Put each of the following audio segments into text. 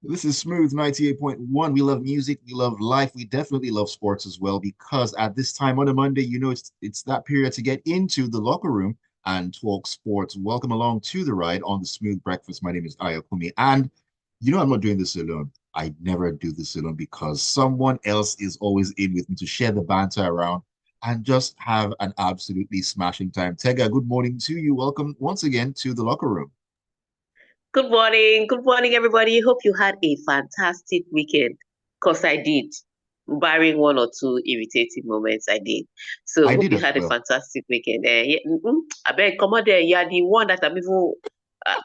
This is Smooth 98.1. We love music, we love life, we definitely love sports as well because at this time on a Monday, it's that period to get into the locker room and talk sports. Welcome along to the ride on the Smooth Breakfast. My name is Ayokunmi, and I'm not doing this alone. I never do this alone because someone else is always in with me to share the banter around and just have an absolutely smashing time. Tega, good morning to you. Welcome once again to the locker room. Good morning. Good morning, everybody. Hope you had a fantastic weekend. Because I did. Barring one or two irritating moments, I did. So I hope did you as had a well. fantastic weekend. Yeah, I bet come on there. You are the one that I'm even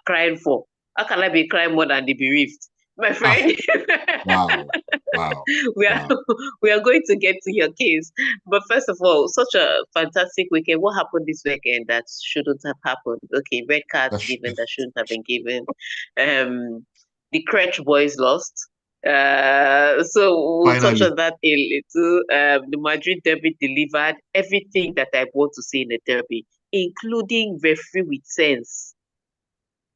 crying for. How can I be crying more than the bereaved? My Ah, friend. wow, wow, we are wow. we are going to get to your case. But first of all, such a fantastic weekend. What happened this weekend that shouldn't have happened? Okay, red cards That's given that shouldn't have been given. The Crutch boys lost. So we'll touch finally. on that a little. The Madrid derby delivered everything that I want to see in a derby, including referee with sense.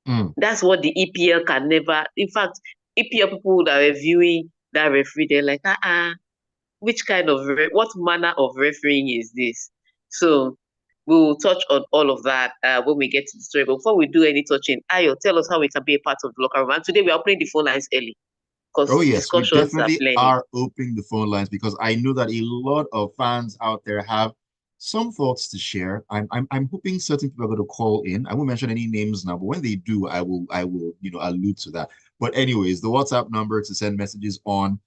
Mm. That's what the EPL can never. In fact, EPL people that were viewing that referee, they're like, which kind of what manner of refereeing is this? So we'll touch on all of that when we get to the story. But before we do any touching, Ayo, tell us how we can be a part of the locker room. And today we are opening the phone lines early Oh, because yes, we discussions are definitely plenty. are opening the phone lines because I know that a lot of fans out there have some thoughts to share. I'm hoping certain people are going to call in. I won't mention any names now, but when they do, I will allude to that. But anyways, the WhatsApp number to send messages on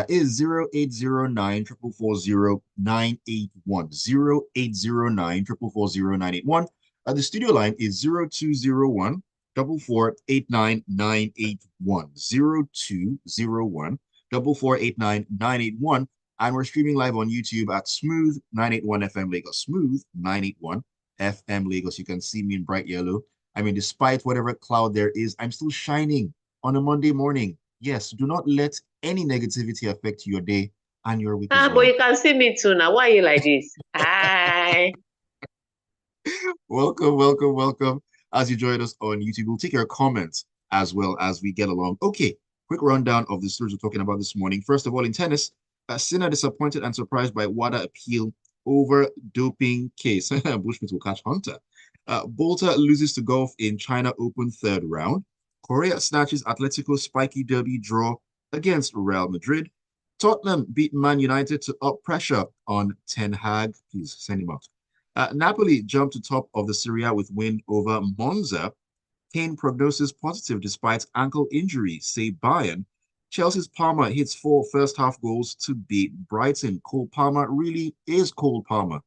is 0809 440 981. 0809 440 981. The studio line is 0201 4489 981 0201 4489 981. And we're streaming live on YouTube at Smooth 981 FM Lagos. Smooth 981 FM Lagos. You can see me in bright yellow. I mean, despite whatever cloud there is, I'm still shining on a Monday morning. Yes, do not let any negativity affect your day and your week as But well. you can see me too now. Why are you like this? Hi. Welcome, welcome, welcome. As you join us on YouTube, we'll take your comments as well as we get along. Okay, quick rundown of the stories we're talking about this morning. First of all, in tennis, Sinner disappointed and surprised by WADA appeal over doping case. Bushmeat will catch Hunter. Bolter loses to golf in China Open third round. Korea snatches Atletico spiky derby draw against Real Madrid. Tottenham beat Man United to up pressure on Ten Hag. Please send him out. Napoli jumped to top of the Serie A with win over Monza. Kane prognosis positive despite ankle injury, say Bayern. Chelsea's Palmer hits four first half goals to beat Brighton. Cole Palmer really is Cole Palmer.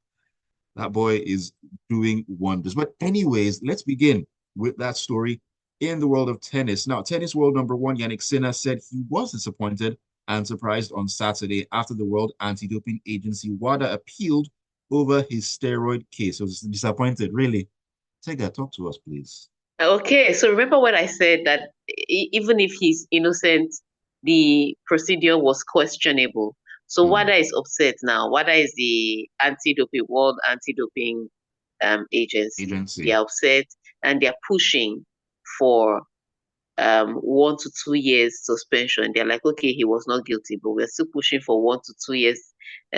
That boy is doing wonders. But anyways, let's begin with that story in the world of tennis. Now, tennis world number one, Yannick Sinner, said he was disappointed and surprised on Saturday after the World Anti-Doping Agency WADA appealed over his steroid case. So disappointed, really. Tega, talk to us, please. Okay, so remember when I said that even if he's innocent, the procedure was questionable. So Hmm. WADA is upset now. WADA is the anti-doping world anti-doping agency. They Agency. are upset and they are pushing for 1 to 2 years suspension. They're like, okay, he was not guilty, but we're still pushing for 1 to 2 years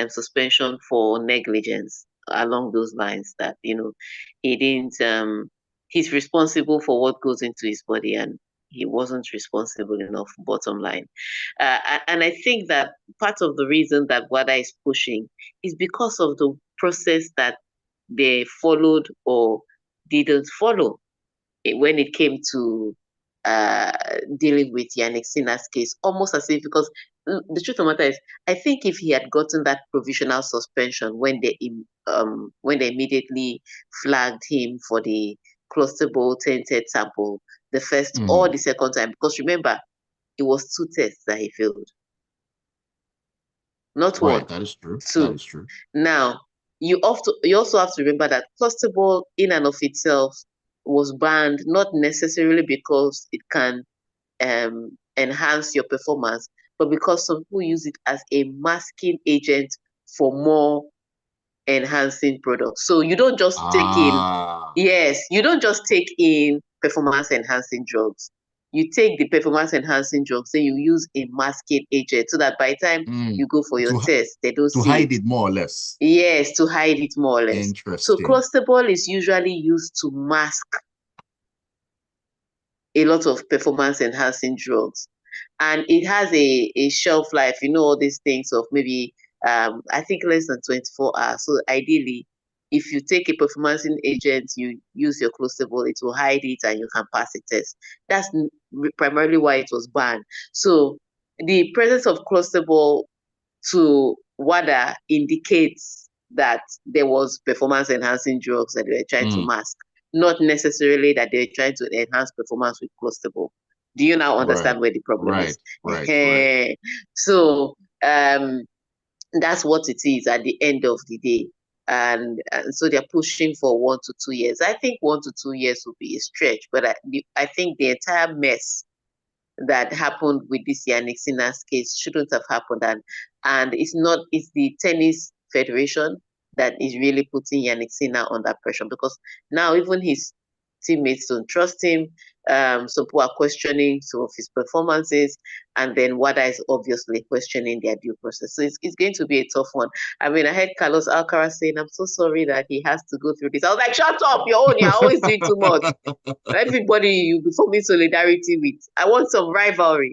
suspension for negligence along those lines that, he didn't, he's responsible for what goes into his body and he wasn't responsible enough, bottom line. And I think that part of the reason that WADA is pushing is because of the process that they followed or didn't follow when it came to uh, dealing with Yannick Sinner's case, almost as if because the truth of the matter is, I think if he had gotten that provisional suspension when they immediately flagged him for the clustable tainted sample, the first or Hmm. the second time, because remember, it was two tests that he failed, not Right, one, that is true. That two. is true. Now, you also have to remember that clustable in and of itself was banned not necessarily because it can enhance your performance, but because some people use it as a masking agent for more enhancing products. So you don't just take in, Ah, yes, you don't just take in performance enhancing drugs. you take the performance enhancing drugs, then you use a masking agent so that by the time you go for your To test, they don't to see hide it. it more or less. Yes, to hide it more or less. So Interesting. clustable is usually used to mask a lot of performance enhancing drugs. And it has a shelf life, all these things of maybe I think less than 24 hours. So ideally, if you take a performance agent, you use your clostable, it will hide it and you can pass a test. That's primarily why it was banned. So the presence of clostable to WADA indicates that there was performance enhancing drugs that they were trying to mask, not necessarily that they were trying to enhance performance with clostable. Do you now Right. understand where the problem Right. is? Right. So that's what it is at the end of the day. And so they're pushing for 1 to 2 years. I think 1 to 2 years would be a stretch, but I think the entire mess that happened with this Yannick Sinner's case shouldn't have happened. And it's the tennis federation that is really putting Yannick Sinner under pressure, because now even his teammates don't trust him. Some people are questioning some of his performances, and then WADA is obviously questioning their due process. So it's going to be a tough one. I mean, I heard Carlos Alcaraz saying, "I'm so sorry that he has to go through this." I was like, "Shut up, your own. You're always doing too much." Everybody you be forming solidarity with. I want some rivalry.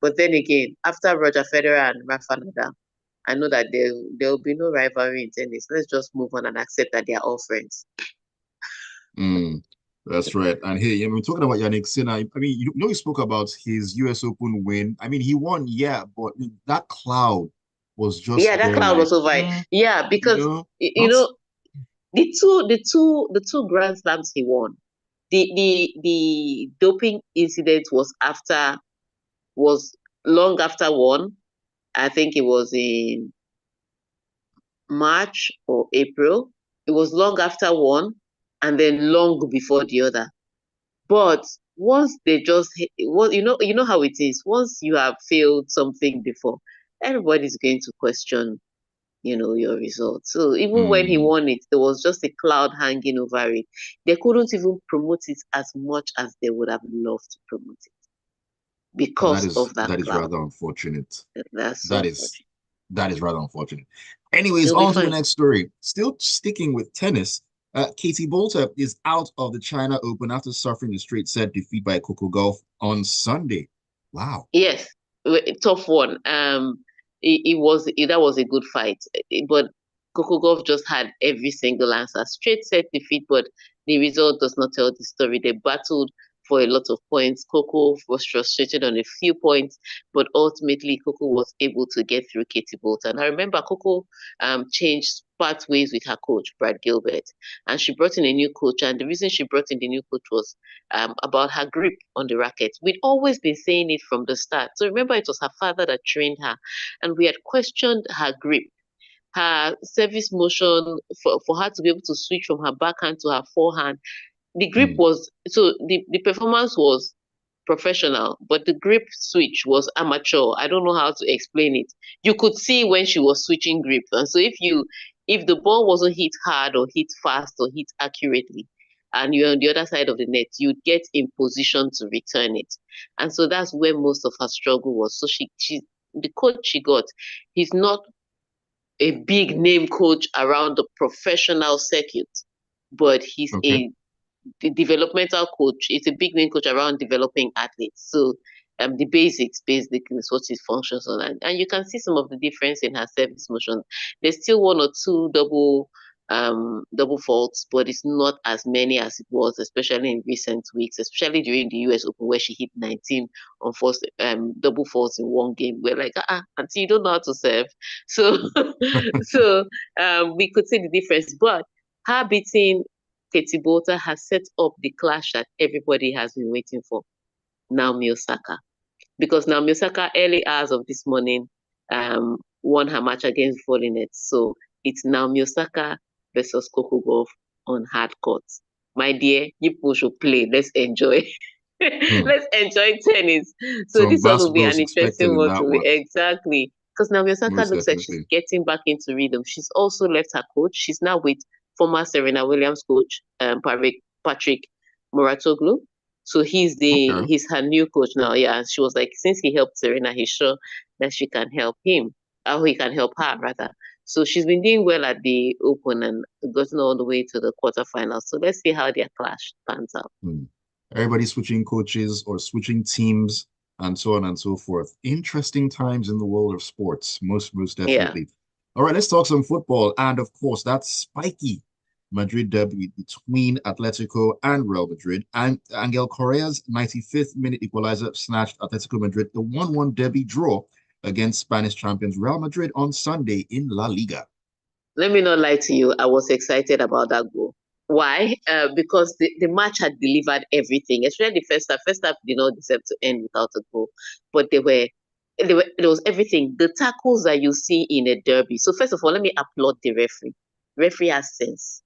But then again, after Roger Federer and Rafa Nadal, I know that there will be no rivalry in tennis. Let's just move on and accept that they are all friends. That's right. And hey, I mean, talking about Yannick Sinner, I mean, you spoke about his US Open win. I mean, he won, yeah, but that cloud was just Yeah, that there, cloud like, was over it. Yeah, because not. the two Grand Slams he won, the doping incident was long after one. I think it was in March or April. It was long after one, and then long before the other. But once they just, well, you know how it is. Once you have failed something before, everybody's going to question, your results. So even when he Mm, won it, there was just a cloud hanging over it. They couldn't even promote it as much as they would have loved to promote it that because is of that that is cloud. rather unfortunate. That's so That is unfortunate. that is rather unfortunate. Anyways, It'll be on to the fine. next story. Still sticking with tennis, Katie Bolter is out of the China Open after suffering a straight set defeat by Coco Gauff on Sunday. Wow. Yes, tough one. That was a good fight, but Kokogov just had every single answer. Straight set defeat, but the result does not tell the story. They battled for a lot of points. Coco was frustrated on a few points, but ultimately Coco was able to get through Katie Bolton. I remember Coco changed pathways with her coach, Brad Gilbert, and she brought in a new coach. And the reason she brought in the new coach was about her grip on the racket. We'd always been saying it from the start. So remember, it was her father that trained her, and we had questioned her grip, her service motion for her to be able to switch from her backhand to her forehand. The grip Mm, was so the performance was professional, but the grip switch was amateur. I don't know how to explain it. You could see when she was switching grip, and so if the ball wasn't hit hard or hit fast or hit accurately, and you're on the other side of the net, you'd get in position to return it. And so that's where most of her struggle was. So she the coach she got, he's not a big name coach around the professional circuit, but he's okay. a the developmental coach. It's a big name coach around developing athletes. So the basics basically is what it functions on. And you can see some of the difference in her service motion. There's still one or two double faults, but it's not as many as it was, especially in recent weeks, especially during the US Open where she hit 19 on first double faults in one game. We're like, auntie, you don't know how to serve. So so we could see the difference. But her beating Katie Bolter has set up the clash that everybody has been waiting for, Naomi Osaka. Because Naomi Osaka, early hours of this morning, won her match against Volinet. So it's Naomi Osaka versus Coco Gauff on hard courts. My dear, you people should play. Let's enjoy. Hmm. Let's enjoy tennis. So Some this one will be basketball an is expected interesting in one that to be one, exactly. Because Naomi Osaka most looks like she's definitely. getting back into rhythm. She's also left her coach. She's now with former Serena Williams coach, Patrick Moratoglu. So he's Okay. her new coach now. Yeah. And she was like, since he helped Serena, he's sure that she can help him. Or he can help her rather. So she's been doing well at the Open and gotten all the way to the quarterfinals. So let's see how their clash pans out. Everybody switching coaches or switching teams and so on and so forth. Interesting times in the world of sports, most Yeah. definitely. All right, let's talk some football. And of course, that spiky Madrid derby between Atletico and Real Madrid. And Angel Correa's 95th minute equalizer snatched Atletico Madrid the 1-1 derby draw against Spanish champions Real Madrid on Sunday in La Liga. Let me not lie to you. I was excited about that goal. Why? Because the match had delivered everything, especially the first half. First half did not deserve to end without a goal, but there was everything. The tackles that you see in a derby. So first of all, let me applaud the referee. Referee has sense.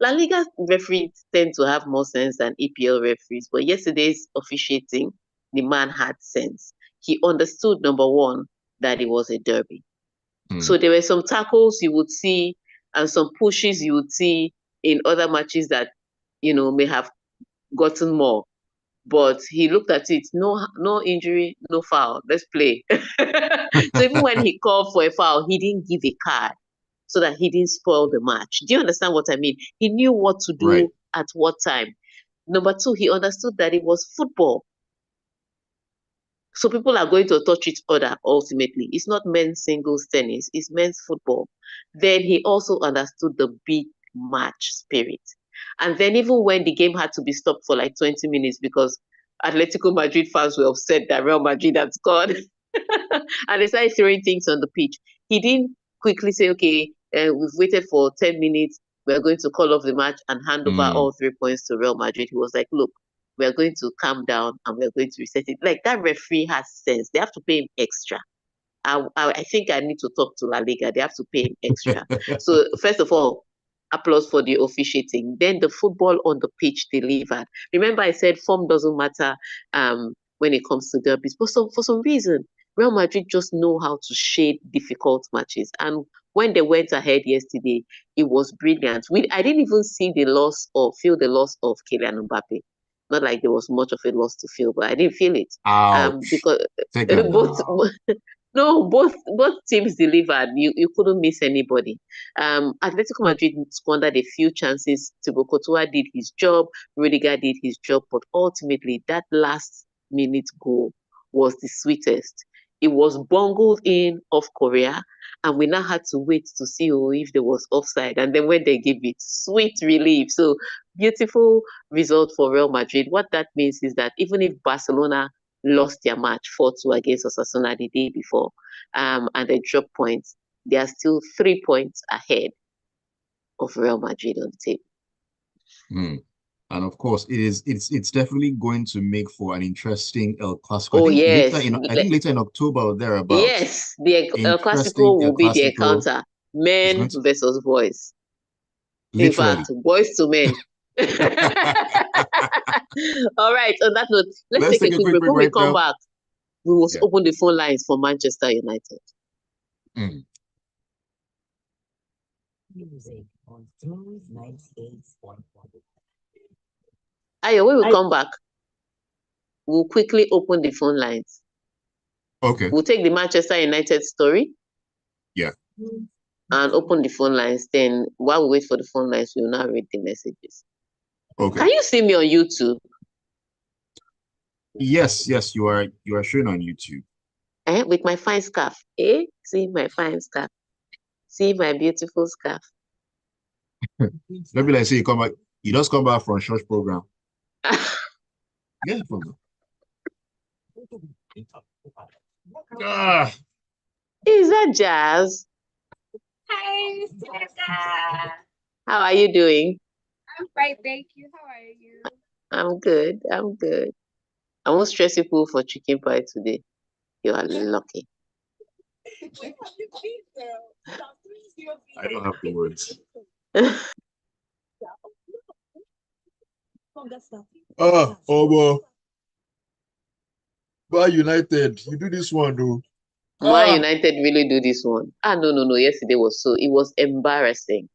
La Liga referees tend to have more sense than EPL referees, but yesterday's officiating, the man had sense. He understood, number one, that it was a derby. So there were some tackles you would see and some pushes you would see in other matches that, may have gotten more. But he looked at it, no injury, no foul. Let's play. So even when he called for a foul, he didn't give a card so that he didn't spoil the match. Do you understand what I mean? He knew what to do Right. at what time. Number two, he understood that it was football. So people are going to touch each other ultimately. It's not men's singles tennis, it's men's football. Then he also understood the big match spirit. And then even when the game had to be stopped for like 20 minutes because Atletico Madrid fans were upset that Real Madrid had scored and they started throwing things on the pitch, he didn't quickly say, okay, we've waited for 10 minutes, we're going to call off the match and hand over all 3 points to Real Madrid. He was like, look, we're going to calm down and we're going to reset it. Like that referee has sense. They have to pay him extra. I think I need to talk to La Liga. They have to pay him extra. So first of all, applause for the officiating. Then the football on the pitch delivered. Remember, I said form doesn't matter when it comes to derbies, but for some reason, Real Madrid just know how to shade difficult matches. And when they went ahead yesterday, it was brilliant. I didn't even see the loss or feel the loss of Kylian Mbappe. Not like there was much of a loss to feel, but I didn't feel it. Ouch. Because Take that both now. no, both teams delivered. You couldn't miss anybody. Atletico Madrid squandered a few chances. Thibaut Courtois did his job. Rudiger did his job, but ultimately that last minute goal was the sweetest. It was bungled in off Korea, and we now had to wait to see if there was offside. And then when they give it, sweet relief. So beautiful result for Real Madrid. What that means is that even if Barcelona lost their match 4-2 against Osasuna the day before, and they dropped points, they are still 3 points ahead of Real Madrid on the table. And of course, it's definitely going to make for an interesting El Clasico. Oh yes, I think later in October or thereabouts. yes, the El Interesting Clasico El will be the Clasico encounter, is men going to versus boys. In fact, literally. boys to men. All right. On that note, let's Let's take a take a quick quick break. break When we right come now. back, we will Yeah. open the phone lines for Manchester United. Mm. Music on Smooth 98.1. Ayo, when we come back, we'll quickly open the phone lines. Okay. We'll take the Manchester United story. Yeah. And open the phone lines. Then while we wait for the phone lines, we'll now read the messages. Okay. Can you see me on YouTube? Yes, you are showing on YouTube. With my fine scarf. See my fine scarf. See my beautiful scarf. Maybe like say you come back, you just come back from church program. Yeah, from Is that Jazz? Hi, Tega. How are you doing? I'm fine, thank you. How are you? I'm good. I won't stress you for chicken pie today. You are lucky. I don't have the words. Oh, well. But United, you do this one though. Man United really do this one. No. Yesterday it was embarrassing.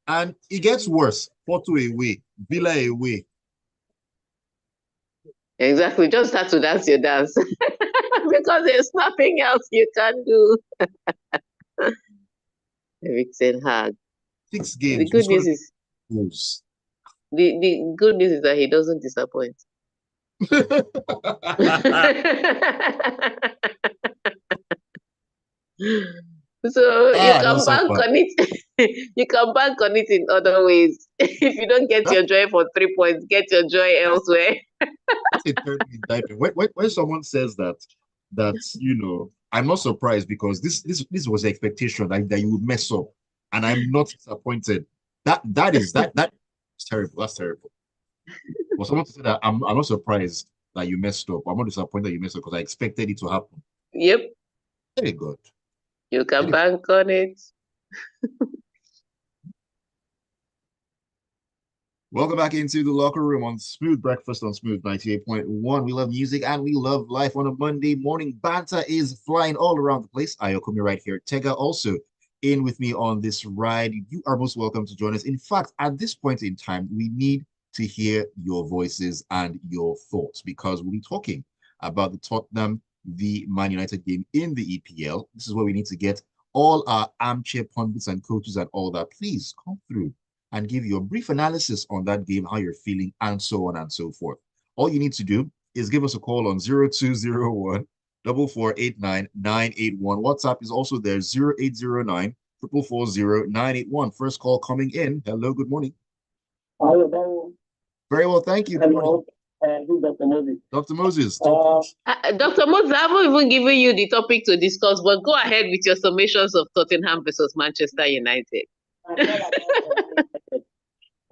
And it gets worse. Porto away, Villa away. Exactly. Just have to dance your dance because there's nothing else you can do. Eric Ten Hag. 6 The games. We good news scored is goals. the good news is that he doesn't disappoint. So you can That's so bank fun. on it. You can bank on it in other ways. If you don't get That's, your joy for 3 points, get your joy that's, elsewhere. that's a turtle in diaper. When someone says that I'm not surprised because this was the expectation that you would mess up, and I'm not disappointed. That's terrible. That's terrible. For someone to say that I'm not surprised that you messed up. I'm not disappointed that you messed up because I expected it to happen. Yep, Very good. you can Very bank on it. Welcome back into the locker room on Smooth Breakfast on Smooth 98.1. We love music and we love life on a Monday morning. Banter is flying all around the place. Ayokunmi right here. Tega also in with me on this ride. You are most welcome to join us. In fact, at this point in time, we need to hear your voices and your thoughts because we'll be talking about the Tottenham v Man United game in the EPL. This is where we need to get all our armchair pundits and coaches and all that. Please come through and give you a brief analysis on that game, how you're feeling, and so on and so forth. All you need to do is give us a call on 0201 4489 981. WhatsApp is also there, 0809 440 981. First call coming in. Hello, good morning. Hello. Very well, thank you. Good morning. Dr. Moses. Dr. Moses, Dr. Moses, I haven't even given you the topic to discuss, but go ahead with your summations of Tottenham versus Manchester United.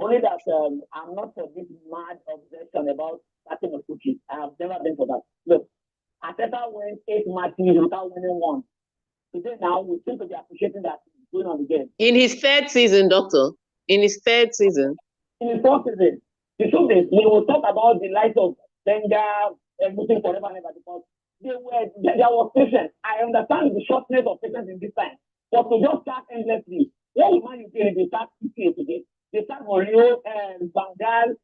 Only that I'm not for this mad obsession about starting a cookie. I have never been for that. Look, Arteta went 8 matches without winning one. Today now we seem to be appreciating that going on the game. In his third season, Doctor. In his third season. In his fourth season. The truth is, we will talk about the likes of Wenger, everything forever and ever because there was patience. I understand the shortness of patience in this time. But to just start endlessly, what will Man U do? They start PTA today. They start Mourinho, Van Gaal,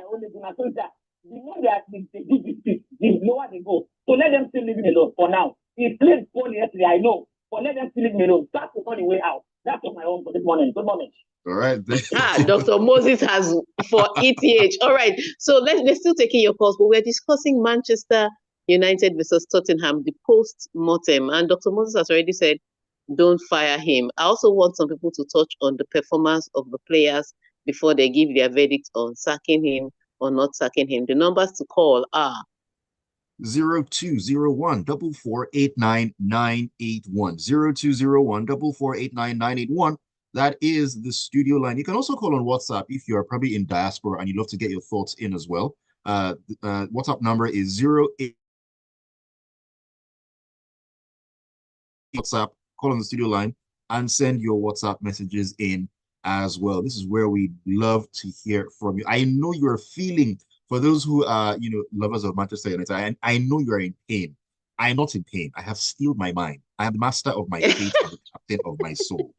Ole Gunnar Solskjaer. The more they dig this, the lower they go. So let them still leave him alone for now. He played poorly yesterday, I know. But let them still leave him alone. Start to find a way out. That's on my own for this morning. Good morning. all right. Dr. Moses has for ETH. All right. So let's still taking your calls, but we're discussing Manchester United versus Tottenham, the post-mortem. And Dr. Moses has already said, don't fire him. I also want some people to touch on the performance of the players before they give their verdict on sacking him or not sacking him. The numbers to call are 0201 4489 981. 0201 4489 981. That is the studio line. You can also call on WhatsApp if you're probably in diaspora and you'd love to get your thoughts in as well. WhatsApp number is 08. WhatsApp, call on the studio line and send your WhatsApp messages in as well. This is where we love to hear from you. I know you're feeling, for those who are, lovers of Manchester United, I know you're in pain. I'm not in pain. I have steeled my mind. I am the master of my fate and the captain of my soul.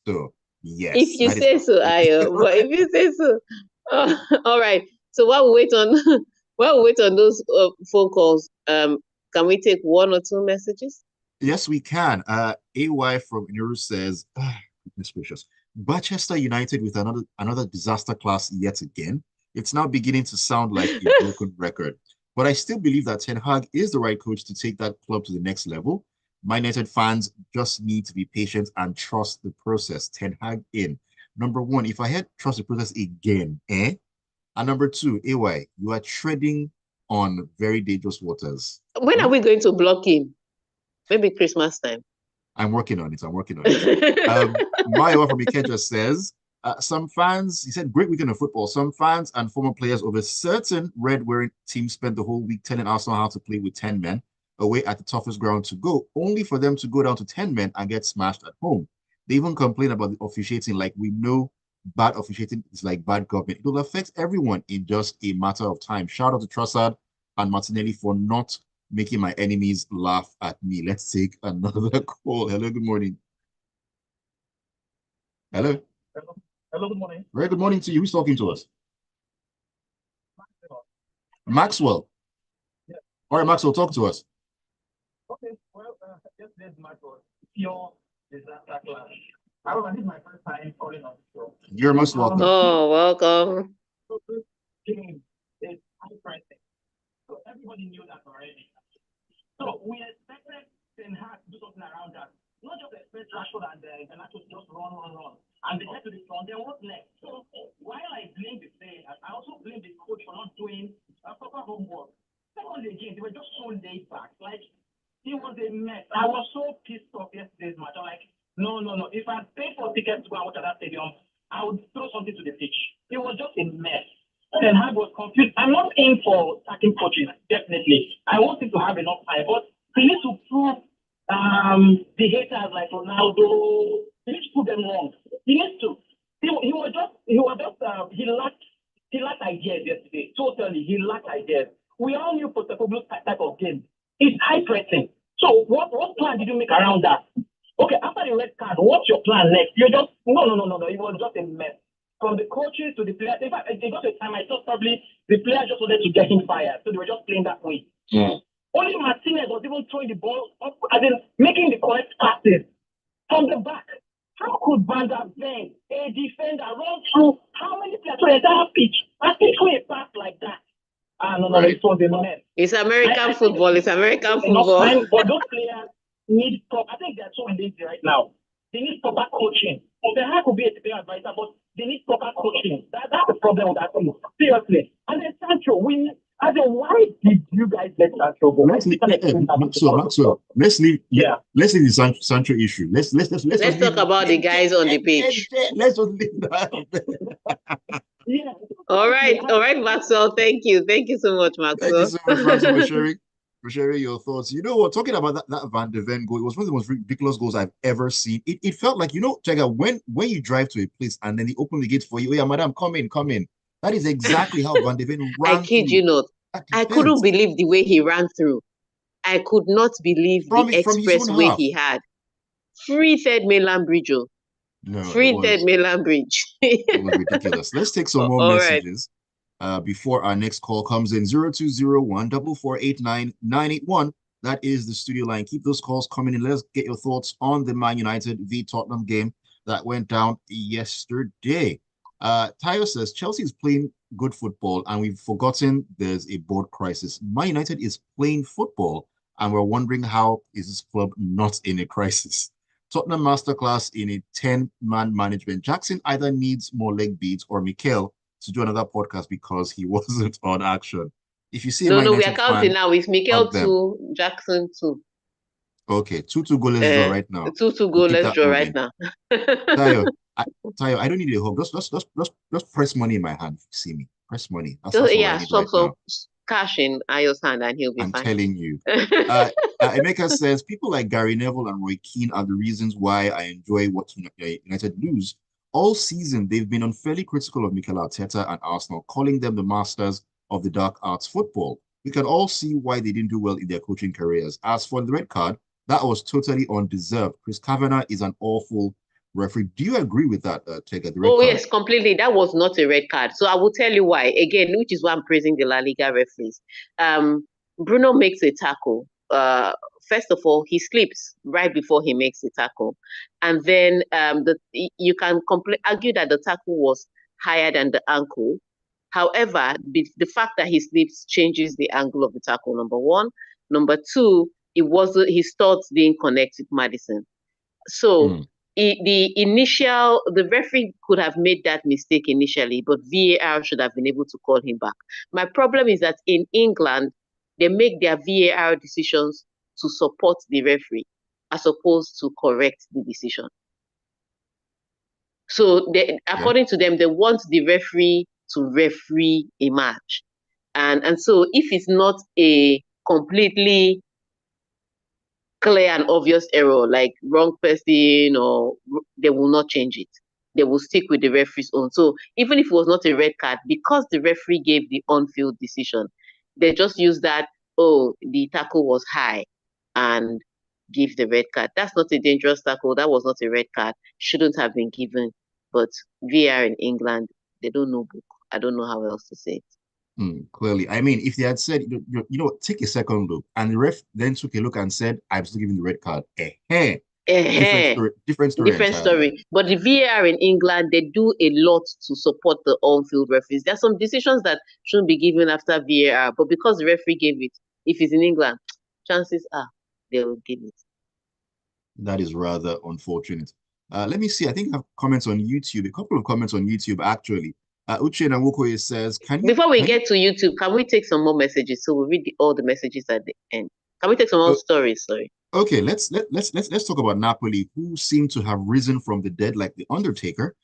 So, yes. If you say so, Ayo, but if you say so. All right. So while we wait on those phone calls, can we take one or two messages? Yes, we can. AY from Iniru says, goodness gracious, Manchester United with another disaster class yet again. It's now beginning to sound like a broken record. But I still believe that Ten Hag is the right coach to take that club to the next level. My United fans just need to be patient and trust the process. Ten Hag in. Number one, if I had trust the process again, And number two, AY, you are treading on very dangerous waters. When are we going to block him? Maybe Christmas time. I'm working on it. Mayo from Ikeja says, some fans, he said, great weekend of football. Some fans and former players of a certain red-wearing team spent the whole week telling Arsenal how to play with 10 men away at the toughest ground to go, only for them to go down to 10 men and get smashed at home. They even complain about the officiating like we know bad officiating is like bad government. It will affect everyone in just a matter of time. Shout out to Trossard and Martinelli for not making my enemies laugh at me. Let's take another call. Hello, good morning. Hello. Hello, good morning. Very good morning to you. Who's talking to us? Maxwell. All right, Maxwell, talk to us. Okay, well, yesterday's match was pure disaster class. However, this is my first time calling on the show. You're most welcome. Oh, welcome. So this game is high pricing. So everybody knew that already. So we expected Ten Hag to do something around that. Not just expect Rashford and Ganacho to just run. And they head to the front. Then what's next? So while I blame the player, I also blame the coach for not doing proper homework. Secondly, again, they were just so laid back. Like, it was a mess. I was so pissed off yesterday's match. I'm like, no. If I paid for tickets to go and watch at that stadium, I would throw something to the pitch. It was just a mess. Then I was confused. I'm not in for attacking coaching, definitely. I want him to have enough time, but he needs to prove the haters like Ronaldo. He needs to prove them wrong. He needs to. He lacked ideas yesterday. Totally, he lacked ideas. We all knew Postecoglou's type of game. It's high pressing. So what plan did you make around that? Okay, after the red card, what's your plan next? You just no. It was just a mess. From the coaches to the players. In fact, they got a time I thought probably the players just wanted to get him fired. So they were just playing that way. Only Martinez was even throwing the ball up, as in making the correct passes from the back. How could Van der Ven, a defender, run through how many players to the entire pitch and take away a pass like that? No, it was a mess. It's American football. It's American Enough football. time, but those players need I think they're so lazy right now. They need proper coaching. The Hag could be a player advisor, but they need proper coaching. That's the problem with that team. Seriously. And then Sancho, why did you guys let Sancho go? Maxwell, let's leave the Sancho issue. Let's talk about the guys on the pitch. Let's just leave that. Yeah. All right, Maxwell. Thank you so much, Maxwell. Thank you so much, Maxwell, for sharing your thoughts. You know what? Talking about that Van de Ven goal, it was one of the most ridiculous goals I've ever seen. It felt like, Tega, when you drive to a place and then they open the gates for you, yeah, madam, come in. That is exactly how Van de Ven ran. I kid you not. I couldn't believe the way he ran through. I could not believe the expressway he had. Free third mainland bridge. Third mainland bridge. It was ridiculous. Let's take some more messages before our next call comes in. 0201 4489 981. That is the studio line. Keep those calls coming in. Let's get your thoughts on the Man United v Tottenham game that went down yesterday. Tayo says Chelsea is playing good football and we've forgotten there's a board crisis. Man United is playing football and we're wondering how is this club not in a crisis. Tottenham masterclass in a 10-man management. Jackson either needs more leg beats or Mikel to do another podcast because he wasn't on action. If you see no, we are counting now. It's Mikel 2, Jackson 2. Okay, 2-2 goalless draw right now. 2-2 goalless draw right now. Tayo, I don't need a hug. Just press money in my hand. If you see me, press money. Stop cash in Ayo's hand and he'll be fine. I'm telling you. Emeka says people like Gary Neville and Roy Keane are the reasons why I enjoy watching United lose. All season, they've been unfairly critical of Mikel Arteta and Arsenal, calling them the masters of the dark arts football. We can all see why they didn't do well in their coaching careers. As for the red card, that was totally undeserved. Chris Kavanagh is an awful referee. Do you agree with that, Tega? Yes, completely. That was not a red card. So I will tell you why. Again, which is why I'm praising the La Liga referees. Bruno makes a tackle. First of all, he slips right before he makes the tackle. And then you can argue that the tackle was higher than the ankle. However, the fact that he slips changes the angle of the tackle, number one. Number two, his thoughts didn't connect with Maddison. So the referee could have made that mistake initially, but VAR should have been able to call him back. My problem is that in England, they make their VAR decisions to support the referee as opposed to correct the decision. So according to them, they want the referee to referee a match. And so if it's not a completely clear and obvious error, like wrong person, or they will not change it. They will stick with the referee's own. So even if it was not a red card, because the referee gave the on-field decision, they just use that, the tackle was high, and give the red card. That's not a dangerous tackle. That was not a red card. Shouldn't have been given. But VAR in England, they don't know book. I don't know how else to say it. Clearly. I mean, if they had said, take a second look, and the ref then took a look and said, I'm still giving the red card. Different Eh, story, different story different entirely. story. But the VAR in England, they do a lot to support the on-field referees. There are some decisions that shouldn't be given after VAR, but because the referee gave it, if it's in England, chances are they will give it. That is rather unfortunate. Let me see. I think I have comments on YouTube, a couple of comments on YouTube, actually. Uche Nawokoye says, Before we get to YouTube, can we take some more messages? So we read all the messages at the end. Can we take some more stories? Sorry. Okay, let's talk about Napoli, who seem to have risen from the dead like the Undertaker.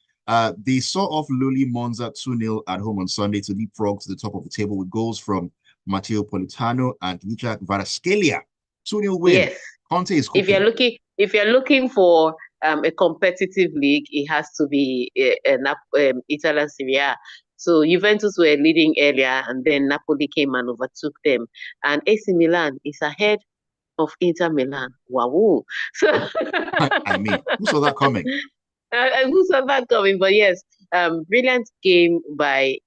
They saw off Luli Monza 2-0 at home on Sunday to leapfrog to the top of the table with goals from Matteo Politano and Lucha Varaskelia. 2-0 win. Yes. Conte is cooking. If you're looking for a competitive league, it has to be Italian Serie A. So Juventus were leading earlier, and then Napoli came and overtook them. And AC Milan is ahead of Inter Milan. Wow! So I mean, who saw that coming? Who saw that coming? But yes, brilliant game by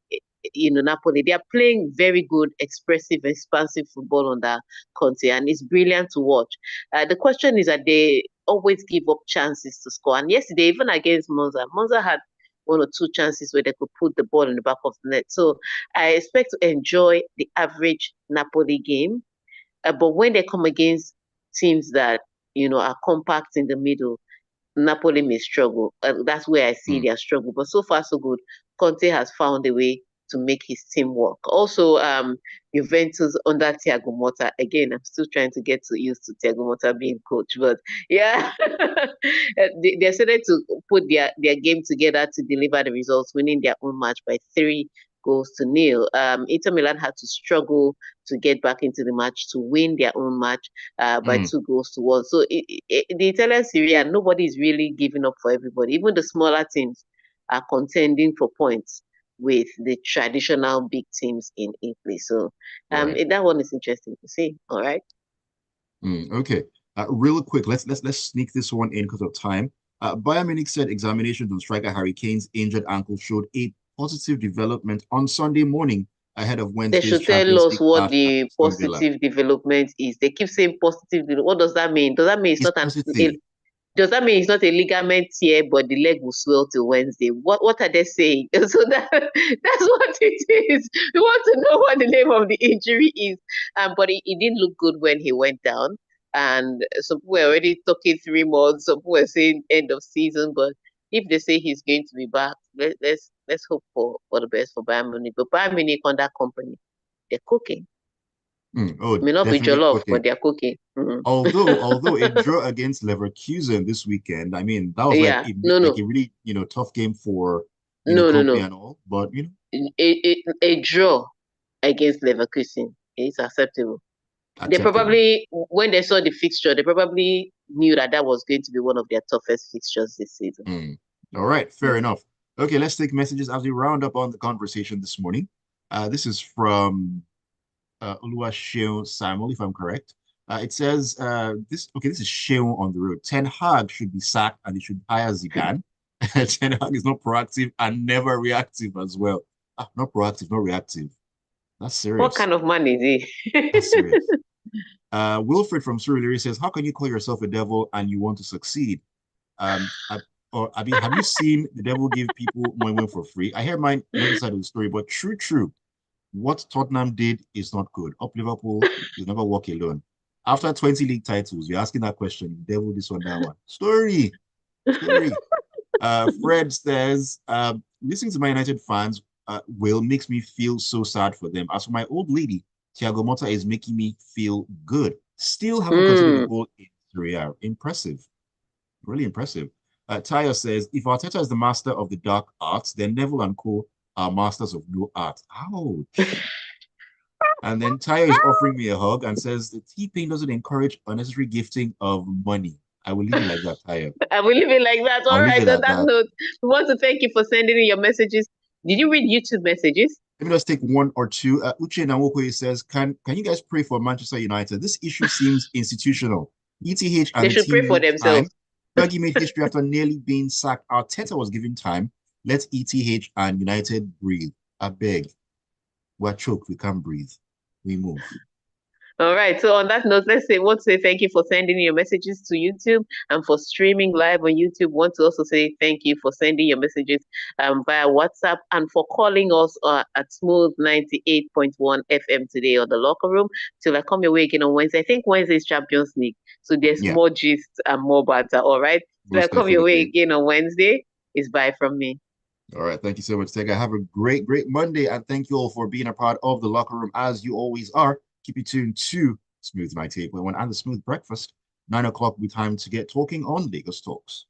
Napoli. They are playing very good, expressive, expansive football under Conte, and it's brilliant to watch. The question is that they always give up chances to score. And yesterday, even against Monza had one or two chances where they could put the ball in the back of the net. So I expect to enjoy the average Napoli game. But when they come against teams that are compact in the middle, Napoli may struggle. That's where I see their struggle. But so far, so good. Conte has found a way to make his team work. Also, Juventus under Thiago Motta. Again, I'm still trying to get used to Thiago Motta being coach. But yeah, they started to put their game together to deliver the results, winning their own match by 3-0. Inter Milan had to struggle to get back into the match to win their own match by 2-1. So the Italian Serie A, nobody is really giving up for everybody. Even the smaller teams are contending for points with the traditional big teams in Italy. So that one is interesting to see. All right. Okay. Real quick, let's sneak this one in because of time. Bayern Munich said examinations on striker Harry Kane's injured ankle showed a positive development on Sunday morning ahead of Wednesday's They should Champions tell us League what clash at the Aston Villa. positive development is. They keep saying positive. What does that mean? Does that mean it's not positive. Does that mean it's not a ligament tear, but the leg will swell till Wednesday? What are they saying? So that's what it is. We want to know what the name of the injury is. But it didn't look good when he went down. And some people were already talking 3 months. Some people were saying end of season. But if they say he's going to be back, let's hope for the best for Bayern Munich. But Bayern Munich on that company, they're cooking. May not be jollof, but they're cooking. Although a draw against Leverkusen this weekend, I mean that was like a really tough game for company and all, but a draw against Leverkusen is acceptable. They probably, when they saw the fixture, they probably knew that was going to be one of their toughest fixtures this season. All right, fair enough. Okay, let's take messages as we round up on the conversation this morning. This is from Oluwaseun Samuel, if I'm correct. It says this is Sheun on the road. Ten Hag should be sacked and they should hire Zidane. Ten Hag is not proactive and never reactive as well. Not proactive, not reactive. That's serious. What kind of man is he? That's serious. Wilfred from Surulere says, how can you call yourself a devil and you want to succeed? Have you seen the devil give people money for free? I hear mine on the side of the story, but true. What Tottenham did is not good. Up Liverpool is never walk alone. After 20 league titles, you're asking that question. Devil, this one, that one. Story. Fred says, listening to my United fans will makes me feel so sad for them. As for my old lady, Thiago Motta is making me feel good. Still haven't considered the goal in Serie A. Impressive. Really impressive. Taya says, if Arteta is the master of the dark arts, then Neville and Co are masters of no art. Ouch. And then Taya is offering me a hug and says the T-Pain doesn't encourage unnecessary gifting of money. I will leave it like that, Taya. I will leave it like that. All right, on that note, we want to thank you for sending in your messages. Did you read YouTube messages? Let me just take one or two. Uche Nawokoye says, can you guys pray for Manchester United? This issue seems institutional. ETH and they should pray for themselves. Fergie made history after nearly being sacked. Arteta was given time. Let ETH and United breathe. I beg. We're choked. We can't breathe. We move. All right. So on that note, want to say thank you for sending your messages to YouTube and for streaming live on YouTube. Want to also say thank you for sending your messages via WhatsApp and for calling us at Smooth 98.1 FM today on the locker room. Till I come your way again on Wednesday. I think Wednesday is Champions League, so there's more gist and more banter. All right. Till I come your way again on Wednesday. It's bye from me. All right. Thank you so much, Tega. Have a great Monday, and thank you all for being a part of the locker room as you always are. Keep you tuned to Smooth 98.1 and the Smooth Breakfast. 9 o'clock will be time to get talking on Lagos Talks.